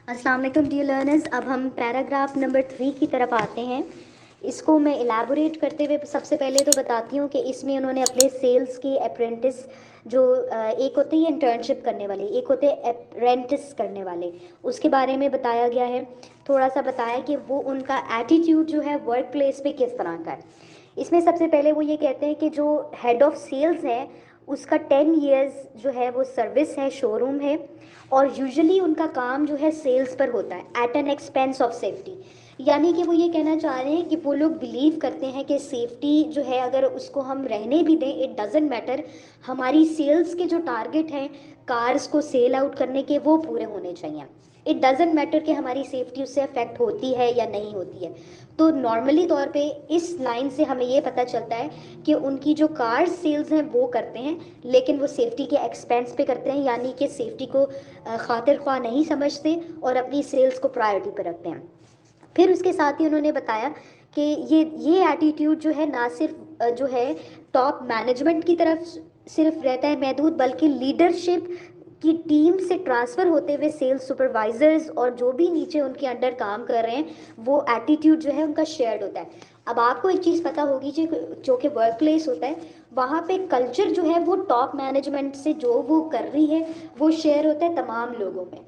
अस्सलाम वालेकुम dear learners. अब हम पैराग्राफ नंबर 3 की तरफ आते हैं। इसको मैं इलाबोरेट करते हुए सबसे पहले तो बताती हूँ कि इसमें उन्होंने अपने सेल्स की अप्रेंटिस जो एक होते हैं इंटर्नशिप करने वाले, एक होते हैं अप्रेंटिस करने वाले, उसके बारे में बताया गया है। थोड़ा सा बताया कि वो उनका एटीट्यूड जो है वर्क प्लेस पे किस तरह का है। इसमें सबसे पहले वो ये कहते हैं कि जो हेड ऑफ सेल्स है उसका 10 इयर्स जो है वो सर्विस है, शोरूम है, और यूजुअली उनका काम जो है सेल्स पर होता है at an expense of safety. यानी कि वो ये कहना चाह रहे हैं कि वो लोग बिलीव करते हैं कि सेफ्टी जो है अगर उसको हम रहने भी दें, इट डजेंट मैटर, हमारी सेल्स के जो टारगेट हैं कार्स को सेल आउट करने के, वो पूरे होने चाहिए। इट डजेंट मैटर कि हमारी सेफ्टी उससे अफेक्ट होती है या नहीं होती है। तो नॉर्मली तौर पे इस लाइन से हमें ये पता चलता है कि उनकी जो कार सेल्स हैं वो करते हैं, लेकिन वो सेफ्टी के एक्सपेंस पे करते हैं, यानी कि सेफ्टी को खातिर ख्वाह नहीं समझते और अपनी सेल्स को प्रायोरिटी पर रखते हैं। फिर उसके साथ ही उन्होंने बताया कि ये एटीट्यूड जो है ना सिर्फ जो है टॉप मैनेजमेंट की तरफ सिर्फ रहता है महदूद, बल्कि लीडरशिप की टीम से ट्रांसफ़र होते हुए सेल्स सुपरवाइजर्स और जो भी नीचे उनके अंडर काम कर रहे हैं वो एटीट्यूड जो है उनका शेयर्ड होता है। अब आपको एक चीज़ पता होगी जो कि वर्क प्लेस होता है, वहाँ पे कल्चर जो है वो टॉप मैनेजमेंट से जो वो कर रही है वो शेयर होता है तमाम लोगों में।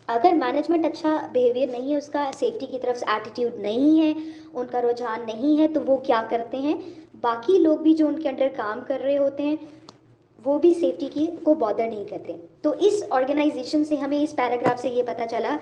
अगर मैनेजमेंट अच्छा बिहेवियर नहीं है, उसका सेफ्टी की तरफ से एटीट्यूड नहीं है, उनका रुझान नहीं है, तो वो क्या करते हैं, बाकी लोग भी जो उनके अंडर काम कर रहे होते हैं वो भी सेफ्टी की को बॉदर नहीं करते। तो इस ऑर्गेनाइजेशन से हमें इस पैराग्राफ से ये पता चला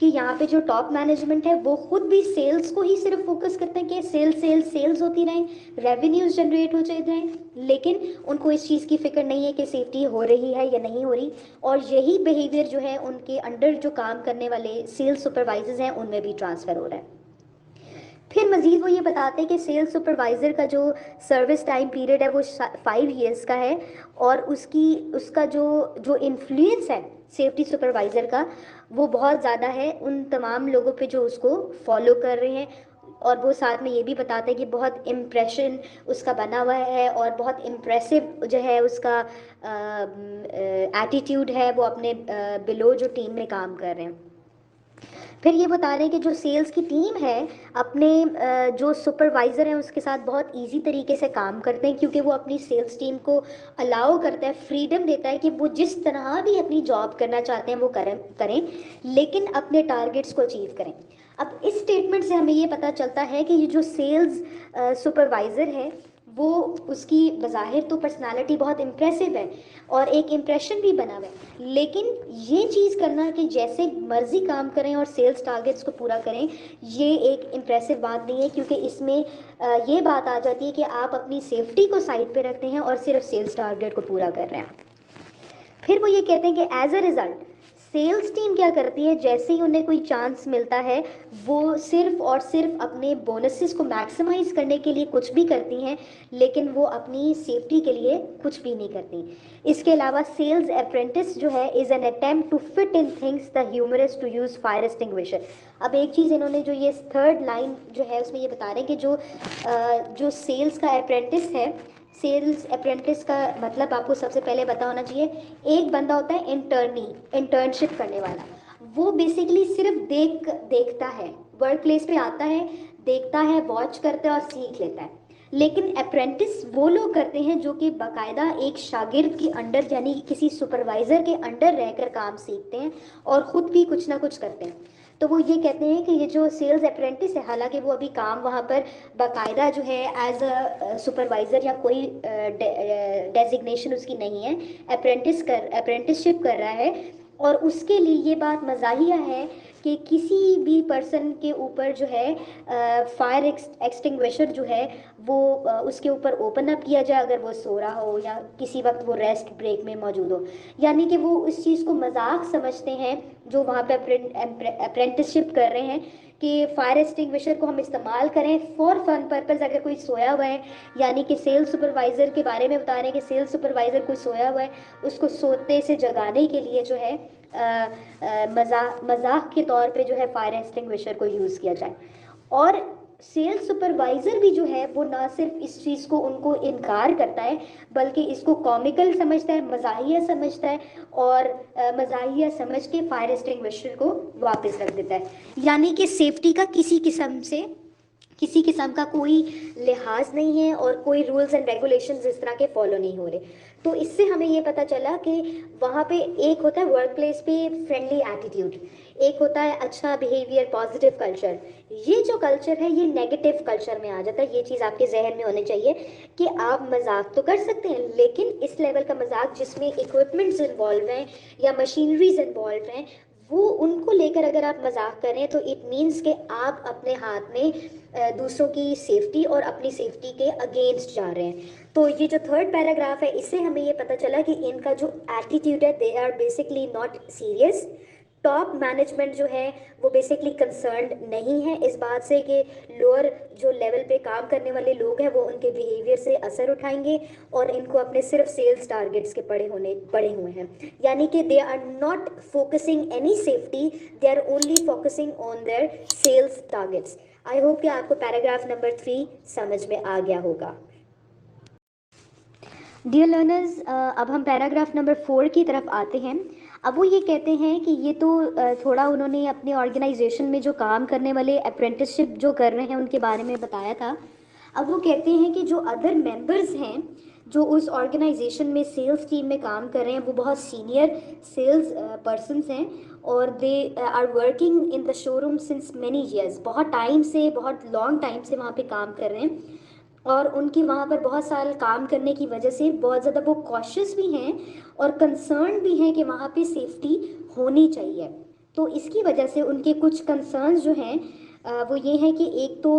कि यहाँ पे जो टॉप मैनेजमेंट है वो खुद भी सेल्स को ही सिर्फ फोकस करते हैं कि सेल्स सेल्स सेल्स होती रहें, रेवेन्यूज जनरेट हो रहें, लेकिन उनको इस चीज़ की फिक्र नहीं है कि सेफ्टी हो रही है या नहीं हो रही। और यही बिहेवियर जो है उनके अंडर जो काम करने वाले सेल्स सुपरवाइजर्स हैं उनमें भी ट्रांसफ़र हो रहा है। फिर मज़ीद वो ये बताते हैं कि सेल्स सुपरवाइज़र का जो सर्विस टाइम पीरियड है वो 5 ईयर्स का है, और उसका जो जो इन्फ्लुएंस है सेफ्टी सुपरवाइज़र का वो बहुत ज़्यादा है उन तमाम लोगों पे जो उसको फॉलो कर रहे हैं। और वो साथ में ये भी बताते हैं कि बहुत इम्प्रेशन उसका बना हुआ है और बहुत इम्प्रेसिव जो है उसका एटीट्यूड है वो अपने बिलो जो टीम में काम कर रहे हैं। फिर ये बता रहे हैं कि जो सेल्स की टीम है अपने जो सुपरवाइज़र हैं उसके साथ बहुत इजी तरीके से काम करते हैं, क्योंकि वो अपनी सेल्स टीम को अलाउ करता है, फ्रीडम देता है कि वो जिस तरह भी अपनी जॉब करना चाहते हैं वो करें, लेकिन अपने टारगेट्स को अचीव करें। अब इस स्टेटमेंट से हमें ये पता चलता है कि ये जो सेल्स सुपरवाइज़र है वो उसकी बज़ाहिर तो पर्सनालिटी बहुत इम्प्रेसिव है और एक इम्प्रेशन भी बना हुआ है, लेकिन ये चीज़ करना कि जैसे मर्जी काम करें और सेल्स टारगेट्स को पूरा करें, ये एक इम्प्रेसिव बात नहीं है, क्योंकि इसमें ये बात आ जाती है कि आप अपनी सेफ्टी को साइड पे रखते हैं और सिर्फ सेल्स टारगेट को पूरा कर रहे हैं। फिर वो ये कहते हैं कि as a result sales team क्या करती है, जैसे ही उन्हें कोई चांस मिलता है वो सिर्फ और सिर्फ अपने बोनसेस को मैक्सिमाइज करने के लिए कुछ भी करती हैं, लेकिन वो अपनी सेफ्टी के लिए कुछ भी नहीं करती। इसके अलावा सेल्स अप्रेंटिस जो है is an attempt to fit in things the humorous to use fire extinguisher. अब एक चीज़ इन्होंने जो ये थर्ड लाइन जो है उसमें ये बता रहे हैं कि जो सेल्स का अप्रेंटिस है, सेल्स अप्रेंटिस का मतलब आपको सबसे पहले पता होना चाहिए, एक बंदा होता है इंटर्नशिप करने वाला, वो बेसिकली सिर्फ देखता है, वर्क प्लेस पे आता है, देखता है, वॉच करता है और सीख लेता है। लेकिन अप्रेंटिस वो लोग करते हैं जो कि बाकायदा एक शागिर्द के अंडर यानी किसी सुपरवाइज़र के अंडर रहकर काम सीखते हैं और ख़ुद भी कुछ ना कुछ करते हैं। तो वो ये कहते हैं कि ये जो सेल्स अप्रेंटिस है, हालांकि वो अभी काम वहाँ पर बाकायदा जो है एज अ सुपरवाइज़र या कोई डेजिग्नेशन उसकी नहीं है, अप्रेंटिसशिप कर रहा है, और उसके लिए ये बात मज़ाहिया है कि किसी भी पर्सन के ऊपर जो है फायर एक्सटिंग्विशर जो है वो उसके ऊपर ओपन अप किया जाए अगर वो सो रहा हो या किसी वक्त वो रेस्ट ब्रेक में मौजूद हो। यानी कि वो उस चीज़ को मजाक समझते हैं जो वहाँ पे अप्रेंटिसशिप कर रहे हैं कि फायर एक्सटिंग्विशर को हम इस्तेमाल करें फॉर फन पर्पज़ अगर कोई सोया हुआ है। यानी कि सेल्स सुपरवाइज़र के बारे में बता रहे हैं कि सेल्स सुपरवाइज़र कोई सोया हुआ है, उसको सोते से जगाने के लिए जो है मजाक के तौर पे जो है फायर एक्सटिंग्विशर को यूज़ किया जाए। और सेल्स सुपरवाइज़र भी जो है वो ना सिर्फ इस चीज़ को उनको इनकार करता है, बल्कि इसको कॉमिकल समझता है, मज़ाहिया समझता है, और मज़ाहिया समझ के फायर एक्सटिंग्विशर को वापस रख देता है। यानी कि सेफ्टी का किसी किस्म का कोई लिहाज नहीं है और कोई रूल्स एंड रेगुलेशंस इस तरह के फॉलो नहीं हो रहे। तो इससे हमें ये पता चला कि वहाँ पे एक होता है वर्क प्लेस पे फ्रेंडली एटीट्यूड, एक होता है अच्छा बिहेवियर, पॉजिटिव कल्चर। ये जो कल्चर है ये नेगेटिव कल्चर में आ जाता है। ये चीज़ आपके जहन में होनी चाहिए कि आप मजाक तो कर सकते हैं, लेकिन इस लेवल का मजाक जिसमें इक्विपमेंट्स इन्वॉल्व हैं या मशीनरीज इन्वॉल्व हैं, वो उनको लेकर अगर आप मजाक करें तो इट मीन्स कि आप अपने हाथ में दूसरों की सेफ्टी और अपनी सेफ्टी के अगेंस्ट जा रहे हैं। तो ये जो थर्ड पैराग्राफ है, इससे हमें ये पता चला कि इनका जो एटीट्यूड है, they are basically not serious. Top management जो है वो बेसिकली कंसर्न्ड नहीं है इस बात से कि लोअर जो लेवल पे काम करने वाले लोग हैं वो उनके बिहेवियर से असर उठाएंगे और इनको अपने सिर्फ सेल्स टारगेट्स के पड़े हुए हैं। यानी कि they are not focusing any safety, they are only focusing on their sales targets. I hope कि आपको पैराग्राफ नंबर 3 समझ में आ गया होगा। डियर लर्नर्स, अब हम पैराग्राफ नंबर 4 की तरफ आते हैं। अब वो ये कहते हैं कि ये तो थोड़ा उन्होंने अपने ऑर्गेनाइजेशन में जो काम करने वाले अप्रेंटिसशिप जो कर रहे हैं उनके बारे में बताया था। अब वो कहते हैं कि जो अदर मेंबर्स हैं जो उस ऑर्गेनाइजेशन में सेल्स टीम में काम कर रहे हैं वो बहुत सीनियर सेल्स पर्सनस हैं और they are working in the showroom since many years. बहुत टाइम से, बहुत लॉन्ग टाइम से वहाँ पे काम कर रहे हैं और उनकी वहाँ पर बहुत साल काम करने की वजह से बहुत ज़्यादा वो कॉशियस भी हैं और कंसर्न भी हैं कि वहाँ पे सेफ्टी होनी चाहिए। तो इसकी वजह से उनके कुछ कंसर्न्स जो हैं वो ये हैं कि एक तो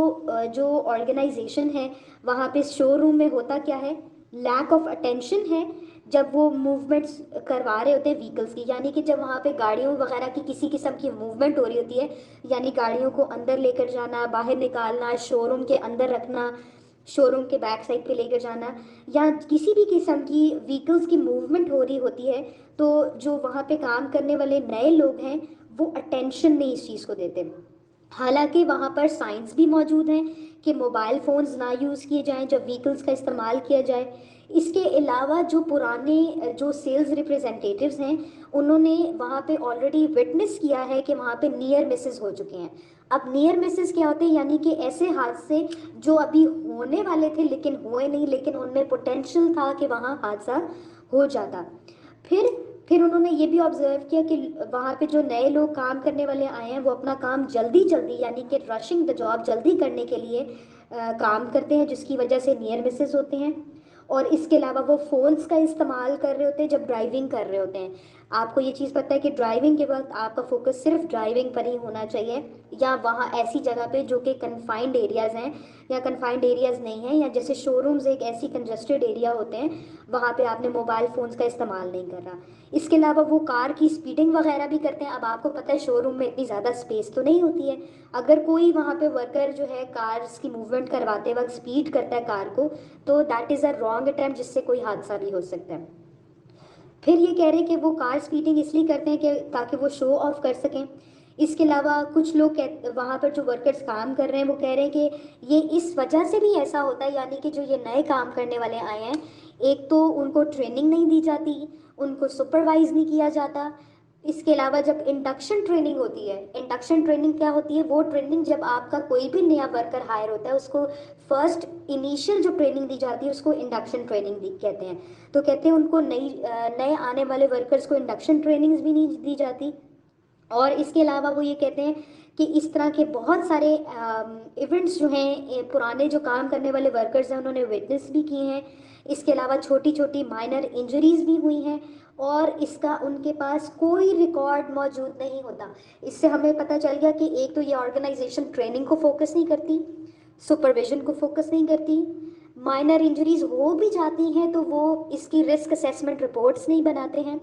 जो ऑर्गेनाइजेशन है वहाँ पे शोरूम में होता क्या है, लैक ऑफ अटेंशन है जब वो मूवमेंट्स करवा रहे होते हैं व्हीकल्स की। यानी कि जब वहाँ पे गाड़ियों वगैरह की किसी किस्म की मूवमेंट हो रही होती है, यानी गाड़ियों को अंदर लेकर जाना, बाहर निकालना, शोरूम के अंदर रखना, शोरूम के बैक साइड पे लेकर जाना, या किसी भी किस्म की व्हीकल्स की मूवमेंट हो रही होती है, तो जो वहाँ पे काम करने वाले नए लोग हैं वो अटेंशन नहीं इस चीज़ को देते। हालांकि वहाँ पर साइंस भी मौजूद हैं कि मोबाइल फ़ोन्स ना यूज़ किए जाएं जब व्हीकल्स का इस्तेमाल किया जाए। इसके अलावा जो पुराने जो सेल्स रिप्रेजेंटेटिव्स हैं उन्होंने वहाँ पे ऑलरेडी विटनेस किया है कि वहाँ पे नियर मिसेस हो चुके हैं। अब नियर मिसेस क्या होते हैं, यानी कि ऐसे हादसे जो अभी होने वाले थे लेकिन हुए नहीं, लेकिन उनमें पोटेंशियल था कि वहाँ हादसा हो जाता। फिर उन्होंने ये भी ऑब्जर्व किया कि वहाँ पे जो नए लोग काम करने वाले आए हैं वो अपना काम जल्दी जल्दी यानी कि रशिंग द जॉब जल्दी करने के लिए काम करते हैं, जिसकी वजह से नियर मिसेस होते हैं। और इसके अलावा वो फ़ोन्स का इस्तेमाल कर रहे होते हैं जब ड्राइविंग कर रहे होते हैं। आपको ये चीज़ पता है कि ड्राइविंग के वक्त आपका फोकस सिर्फ ड्राइविंग पर ही होना चाहिए, या वहाँ ऐसी जगह पे जो कि कन्फाइंड एरियाज़ हैं या कन्फाइंड एरियाज़ नहीं हैं, या जैसे शोरूम्स एक ऐसी कंजस्टेड एरिया होते हैं वहाँ पे आपने मोबाइल फ़ोन्स का इस्तेमाल नहीं करना। इसके अलावा वो कार की स्पीडिंग वगैरह भी करते हैं। अब आपको पता है शोरूम में इतनी ज़्यादा स्पेस तो नहीं होती है, अगर कोई वहाँ पे वर्कर जो है कार्स की मूवमेंट करवाते वक्त स्पीड करता है कार को, तो that is a wrong attempt जिससे कोई हादसा भी हो सकता है। फिर ये कह रहे हैं कि वो कार स्पीडिंग इसलिए करते हैं कि ताकि वो शो ऑफ कर सकें। इसके अलावा कुछ लोग वहाँ पर जो वर्कर्स काम कर रहे हैं वो कह रहे हैं कि ये इस वजह से भी ऐसा होता है, यानी कि जो ये नए काम करने वाले आए हैं, एक तो उनको ट्रेनिंग नहीं दी जाती, उनको सुपरवाइज नहीं किया जाता। इसके अलावा जब इंडक्शन ट्रेनिंग होती है, इंडक्शन ट्रेनिंग क्या होती है, वो ट्रेनिंग जब आपका कोई भी नया वर्कर हायर होता है उसको फर्स्ट इनिशियल जो ट्रेनिंग दी जाती है उसको इंडक्शन ट्रेनिंग कहते हैं। तो कहते हैं उनको नए आने वाले वर्कर्स को इंडक्शन ट्रेनिंग्स भी नहीं दी जाती। और इसके अलावा वो ये कहते हैं कि इस तरह के बहुत सारे इवेंट्स जो हैं पुराने जो काम करने वाले वर्कर्स हैं उन्होंने विटनेस भी किए हैं। इसके अलावा छोटी छोटी माइनर इंजरीज भी हुई हैं और इसका उनके पास कोई रिकॉर्ड मौजूद नहीं होता। इससे हमें पता चल गया कि एक तो ये ऑर्गेनाइजेशन ट्रेनिंग को फोकस नहीं करती, सुपरविजन को फोकस नहीं करती, माइनर इंजरीज हो भी जाती हैं तो वो इसकी रिस्क असेसमेंट रिपोर्ट्स नहीं बनाते हैं,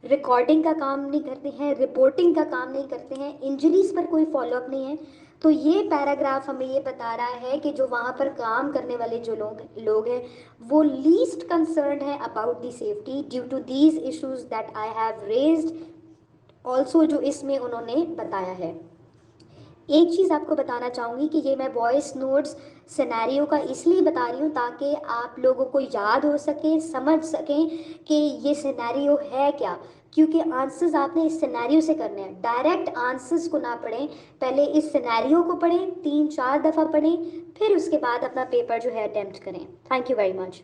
रिकॉर्डिंग का काम नहीं करते हैं, रिपोर्टिंग का काम नहीं करते हैं, इंजरीज पर कोई फॉलोअप नहीं है। तो ये पैराग्राफ हमें ये बता रहा है कि जो वहाँ पर काम करने वाले जो लोग हैं वो लीस्ट कंसर्न्ड है about the safety due to these issues that I have raised also, जो इसमें उन्होंने बताया है। एक चीज़ आपको बताना चाहूँगी कि ये मैं वॉइस नोट्स सिनेरियो का इसलिए बता रही हूँ ताकि आप लोगों को याद हो सके, समझ सकें कि ये सिनेरियो है क्या, क्योंकि आंसर्स आपने इस सिनेरियो से करने हैं, डायरेक्ट आंसर्स को ना पढ़ें, पहले इस सिनेरियो को पढ़ें, 3-4 दफ़ा पढ़ें, फिर उसके बाद अपना पेपर जो है अटेम्प्ट करें। Thank you very much.